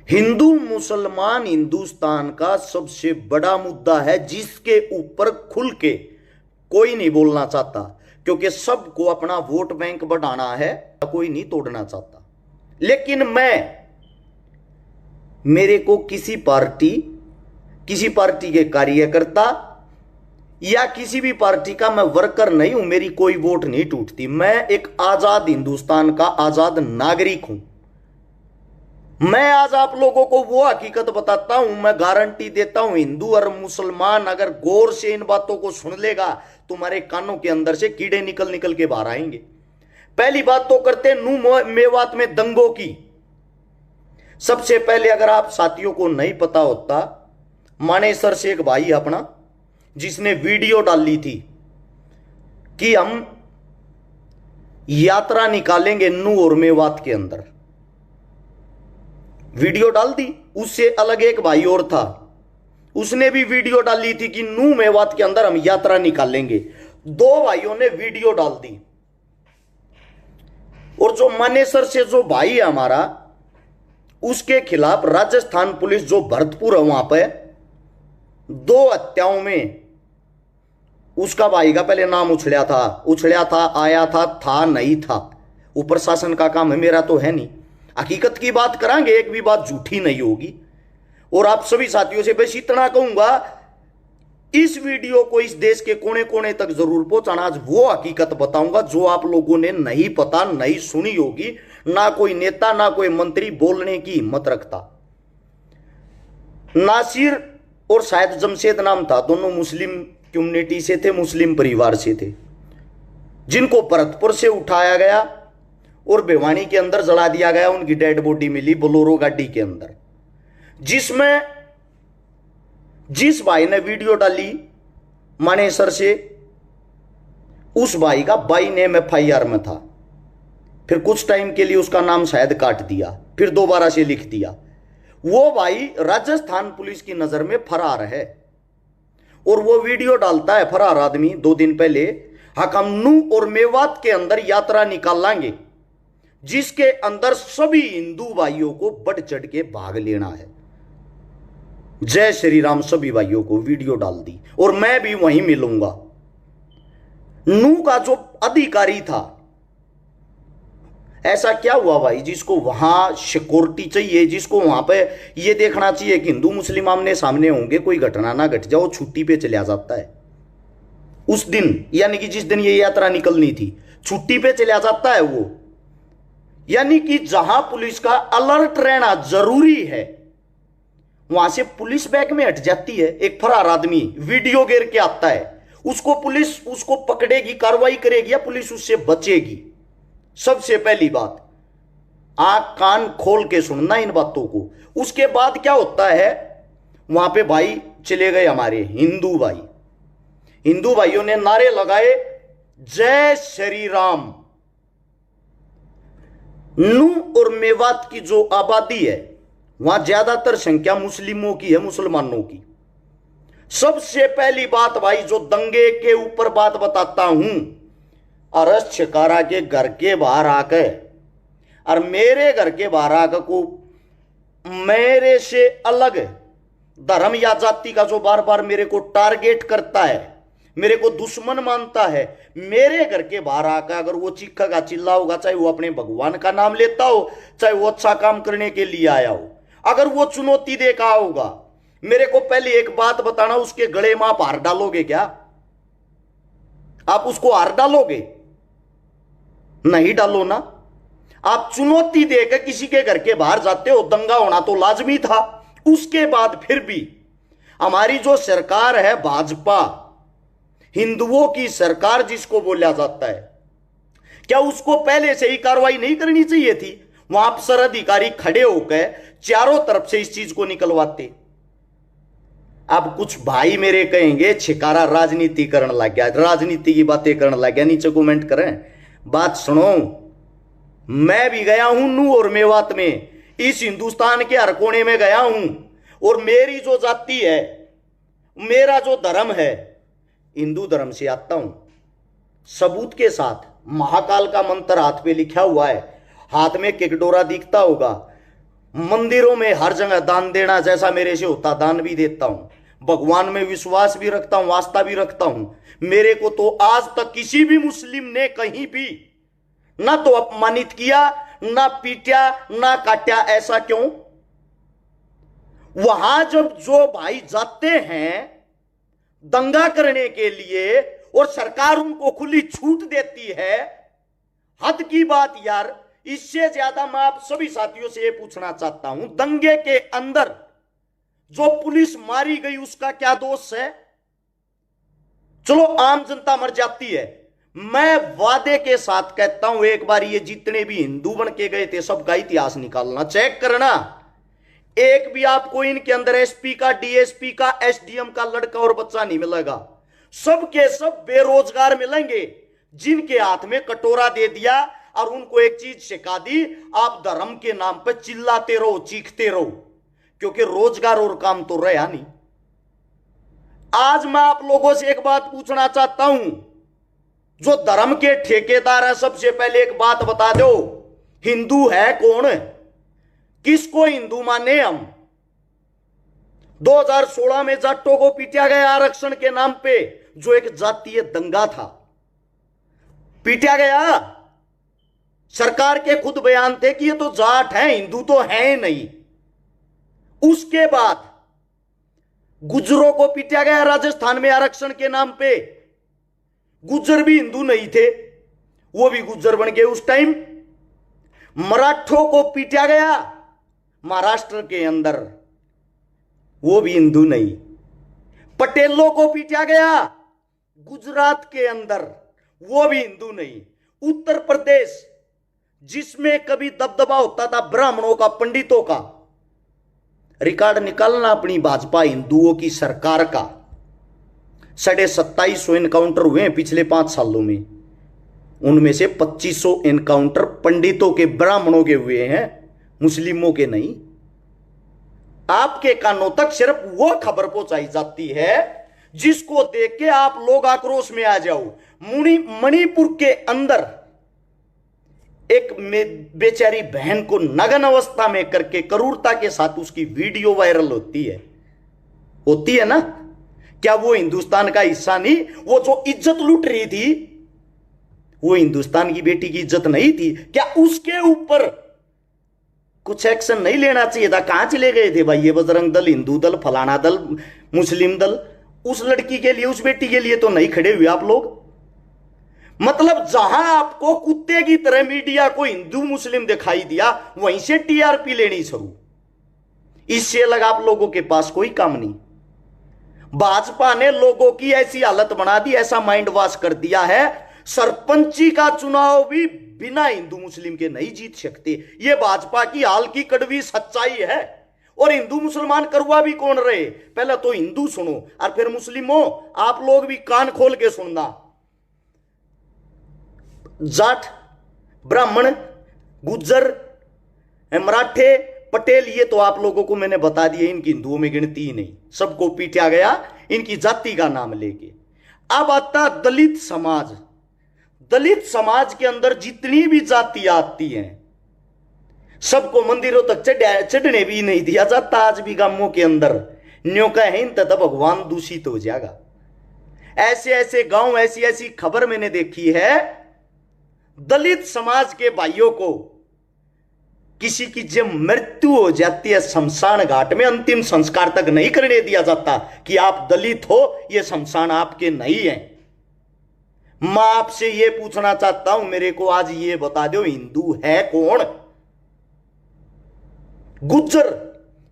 हिंदू मुसलमान हिंदुस्तान का सबसे बड़ा मुद्दा है, जिसके ऊपर खुल के कोई नहीं बोलना चाहता, क्योंकि सबको अपना वोट बैंक बढ़ाना है, कोई नहीं तोड़ना चाहता। लेकिन मेरे को किसी पार्टी के कार्यकर्ता या किसी भी पार्टी का मैं वर्कर नहीं हूं, मेरी कोई वोट नहीं टूटती। मैं एक आजाद हिंदुस्तान का आजाद नागरिक हूं। मैं आज आप लोगों को वो हकीकत बताता हूं, मैं गारंटी देता हूं, हिंदू और मुसलमान अगर गौर से इन बातों को सुन लेगा, तुम्हारे कानों के अंदर से कीड़े निकल निकल के बाहर आएंगे। पहली बात तो करते नू मेवात में दंगों की। सबसे पहले अगर आप साथियों को नहीं पता होता, मानेसर से एक भाई अपना जिसने वीडियो डाली थी कि हम यात्रा निकालेंगे नू और मेवात के अंदर, वीडियो डाल दी। उससे अलग एक भाई और था, उसने भी वीडियो डाली थी कि नू मेवात के अंदर हम यात्रा निकालेंगे। दो भाइयों ने वीडियो डाल दी। और जो मानेसर से जो भाई है हमारा, उसके खिलाफ राजस्थान पुलिस जो भरतपुर है वहां पे 2 हत्याओं में उसका भाई का पहले नाम उछड़ा था, आया था नहीं था। वो प्रशासन का काम है, मेरा तो है नहीं। हकीकत की बात करांगे, एक भी बात झूठी नहीं होगी। और आप सभी साथियों से बस इतना कहूंगा, इस वीडियो को इस देश के कोने कोने तक जरूर पहुंचाना। आज वो हकीकत बताऊंगा जो आप लोगों ने नहीं पता, नहीं सुनी होगी। ना कोई नेता ना कोई मंत्री बोलने की हिम्मत रखता। नासिर और शायद जमशेद नाम था, दोनों मुस्लिम कम्युनिटी से थे, मुस्लिम परिवार से थे, जिनको भरतपुर से उठाया गया और भिवानी के अंदर जला दिया गया। उनकी डेड बॉडी मिली बोलोरो गाड़ी के अंदर, जिसमें जिस भाई ने वीडियो डाली मानेसर से, उस भाई का बाई नेम FIR में था। फिर कुछ टाइम के लिए उसका नाम शायद काट दिया, फिर दोबारा से लिख दिया। वो भाई राजस्थान पुलिस की नजर में फरार है। और वो वीडियो डालता है फरार आदमी 2 दिन पहले, हम नू और मेवात के अंदर यात्रा निकाल लाएंगे, जिसके अंदर सभी हिंदू भाइयों को बढ़ चढ़ के भाग लेना है। जय श्री राम सभी भाइयों को वीडियो डाल दी। और मैं भी वहीं मिलूंगा। नू का जो अधिकारी था, ऐसा क्या हुआ भाई जिसको वहां सिक्योरिटी चाहिए, जिसको वहां पे ये देखना चाहिए कि हिंदू मुस्लिम आमने सामने होंगे, कोई घटना ना घट जाए, छुट्टी पे चला जाता है उस दिन, यानी कि जिस दिन ये यात्रा निकलनी थी, छुट्टी पे चला जाता है वो। यानी कि जहां पुलिस का अलर्ट रहना जरूरी है, वहां से पुलिस बैग में हट जाती है। एक फरार आदमी वीडियो गिर के आता है, उसको पुलिस उसको पकड़ेगी, कार्रवाई करेगी या पुलिस उससे बचेगी? सबसे पहली बात, आंख कान खोल के सुनना इन बातों को। उसके बाद क्या होता है, वहां पे भाई चले गए हमारे हिंदू भाई, हिंदू भाइयों ने नारे लगाए जय श्री राम। नू और मेवात की जो आबादी है, वहां ज्यादातर संख्या मुस्लिमों की है, मुसलमानों की। सबसे पहली बात भाई, जो दंगे के ऊपर बात बताता हूं, अरस छिकारा के घर के बाहर आकर और मेरे घर के बाहर आकर को मेरे से अलग धर्म या जाति का जो बार बार मेरे को टारगेट करता है, मेरे को दुश्मन मानता है, मेरे घर के बाहर आकर अगर वो चीखेगा चिल्लाओगा, चाहे वो अपने भगवान का नाम लेता हो, चाहे वो अच्छा काम करने के लिए आया हो, अगर वो चुनौती देखा होगा, मेरे को पहले एक बात बताना, उसके गले में आप हार डालोगे क्या? आप उसको हार डालोगे? नहीं डालो ना। आप चुनौती देकर किसी के घर के बाहर जाते हो, दंगा होना तो लाजमी था। उसके बाद फिर भी हमारी जो सरकार है भाजपा, हिंदुओं की सरकार जिसको बोला जाता है, क्या उसको पहले से ही कार्रवाई नहीं करनी चाहिए थी? वहां अफसर अधिकारी खड़े होकर चारों तरफ से इस चीज को निकलवाते। अब कुछ भाई मेरे कहेंगे छिकारा राजनीति करने लग गया, राजनीति की बातें करने लग गया, नीचे कमेंट करें। बात सुनो, मैं भी गया हूं नू और मेवात में, इस हिंदुस्तान के हर कोने में गया हूं, और मेरी जो जाति है, मेरा जो धर्म है, हिंदू धर्म से आता हूं, सबूत के साथ। महाकाल का मंत्र हाथ पे लिखा हुआ है, हाथ में किकडोरा दिखता होगा, मंदिरों में हर जगह दान देना, जैसा मेरे से होता दान भी देता हूं। भगवान में विश्वास भी रखता हूं, आस्था भी रखता हूं। मेरे को तो आज तक किसी भी मुस्लिम ने कहीं भी ना तो अपमानित किया, ना पीटा, ना काटा। ऐसा क्यों? वहां जब जो भाई जाते हैं दंगा करने के लिए और सरकार उनको खुली छूट देती है, हद की बात यार। इससे ज्यादा मैं आप सभी साथियों से यह पूछना चाहता हूं, दंगे के अंदर जो पुलिस मारी गई उसका क्या दोष है? चलो आम जनता मर जाती है। मैं वादे के साथ कहता हूं, एक बार ये जितने भी हिंदू बन के गए थे सबका इतिहास निकालना, चेक करना। एक भी आपको इनके अंदर एसपी का, डीएसपी का, एसडीएम का लड़का और बच्चा नहीं मिलेगा। सब के सब बेरोजगार मिलेंगे जिनके हाथ में कटोरा दे दिया और उनको एक चीज सिखा दी, आप धर्म के नाम पर चिल्लाते रहो, चीखते रहो, क्योंकि रोजगार और काम तो रहा नहीं। आज मैं आप लोगों से एक बात पूछना चाहता हूं, जो धर्म के ठेकेदार है, सबसे पहले एक बात बता दो, हिंदू है कौन? किसको हिंदू माने हम? 2016 में जाटों को पीटा गया आरक्षण के नाम पे, जो एक जातीय दंगा था, पीटा गया। सरकार के खुद बयान थे कि ये तो जाट है, हिंदू तो है नहीं। उसके बाद गुज्जरों को पीटा गया राजस्थान में आरक्षण के नाम पे। गुज्जर भी हिंदू नहीं थे, वो भी गुज्जर बन गए उस टाइम। मराठों को पीटा गया महाराष्ट्र के अंदर, वो भी हिंदू नहीं। पटेलों को पीटा गया गुजरात के अंदर, वो भी हिंदू नहीं। उत्तर प्रदेश जिसमें कभी दबदबा होता था ब्राह्मणों का, पंडितों का, रिकॉर्ड निकालना अपनी भाजपा हिंदुओं की सरकार का। 2750 एनकाउंटर हुए हैं पिछले 5 सालों में, उनमें से 2500 एनकाउंटर पंडितों के, ब्राह्मणों के हुए हैं, मुस्लिमों के नहीं। आपके कानों तक सिर्फ वो खबर पहुंचाई जाती है जिसको देख के आप लोग आक्रोश में आ जाओ। मणिपुर के अंदर एक बेचारी बहन को नग्न अवस्था में करके क्रूरता के साथ उसकी वीडियो वायरल होती है ना? क्या वो हिंदुस्तान का हिस्सा नहीं? वो जो इज्जत लूट रही थी, वो हिंदुस्तान की बेटी की इज्जत नहीं थी? क्या उसके ऊपर कुछ एक्शन नहीं लेना चाहिए था? कहां चले गए थे भाई ये बजरंग दल, हिंदू दल, फलाना दल, मुस्लिम दल? उस लड़की के लिए, उस बेटी के लिए तो नहीं खड़े हुए आप लोग। मतलब जहां आपको कुत्ते की तरह मीडिया को हिंदू मुस्लिम दिखाई दिया, वहीं से टीआरपी लेनी शुरू। इससे अलग आप लोगों के पास कोई काम नहीं। भाजपा ने लोगों की ऐसी हालत बना दी, ऐसा माइंड वॉश कर दिया है, सरपंची का चुनाव भी बिना हिंदू मुस्लिम के नहीं जीत सकते। यह भाजपा की हाल की कड़वी सच्चाई है। और हिंदू मुसलमान करुआ भी कौन रहे? पहले तो हिंदू सुनो और फिर मुस्लिमों, आप लोग भी कान खोल के सुनना। जाट, ब्राह्मण, गुज्जर, मराठे, पटेल, ये तो आप लोगों को मैंने बता दिया, इनकी हिंदुओं में गिनती ही नहीं, सबको पीटा गया इनकी जाति का नाम लेके। अब आता दलित समाज। दलित समाज के अंदर जितनी भी जातियां आती हैं, सबको मंदिरों तक चढ़ने भी नहीं दिया जाता। आज भी गांवों के अंदर न्यो का है इन तथा भगवान दूषित हो जाएगा। ऐसे ऐसे गांव, ऐसी ऐसी खबर मैंने देखी है, दलित समाज के भाइयों को किसी की जब मृत्यु हो जाती है शमशान घाट में, अंतिम संस्कार तक नहीं करने दिया जाता कि आप दलित हो, यह शमशान आपके नहीं है। मैं आपसे यह पूछना चाहता हूं, मेरे को आज ये बता दो, हिंदू है कौन? गुज्जर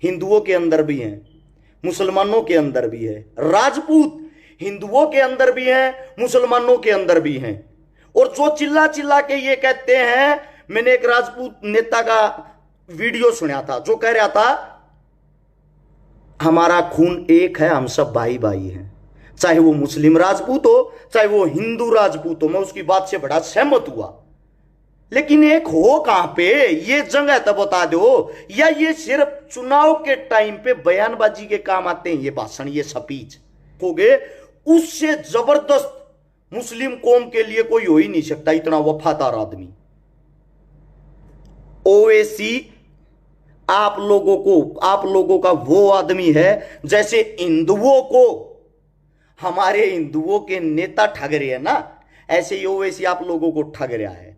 हिंदुओं के अंदर भी हैं, मुसलमानों के अंदर भी है। राजपूत हिंदुओं के अंदर भी हैं, मुसलमानों के अंदर भी हैं। और जो चिल्ला चिल्ला के ये कहते हैं, मैंने एक राजपूत नेता का वीडियो सुना था जो कह रहा था हमारा खून एक है, हम सब भाई भाई हैं, चाहे वो मुस्लिम राजपूत हो, चाहे वो हिंदू राजपूत हो। मैं उसकी बात से बड़ा सहमत हुआ, लेकिन एक हो कहां पे? ये जगह तो बता दो। या ये सिर्फ चुनाव के टाइम पे बयानबाजी के काम आते हैं, ये भाषण, ये स्पीच हो गए। उससे जबरदस्त मुस्लिम कौम के लिए कोई हो ही नहीं सकता, इतना वफादार आदमी। ओवैसी आप लोगों का वो आदमी है जैसे हिंदुओं को हमारे हिंदुओं के नेता ठग रहे हैं ना, ऐसे ही ओवैसी आप लोगों को ठग रहा है।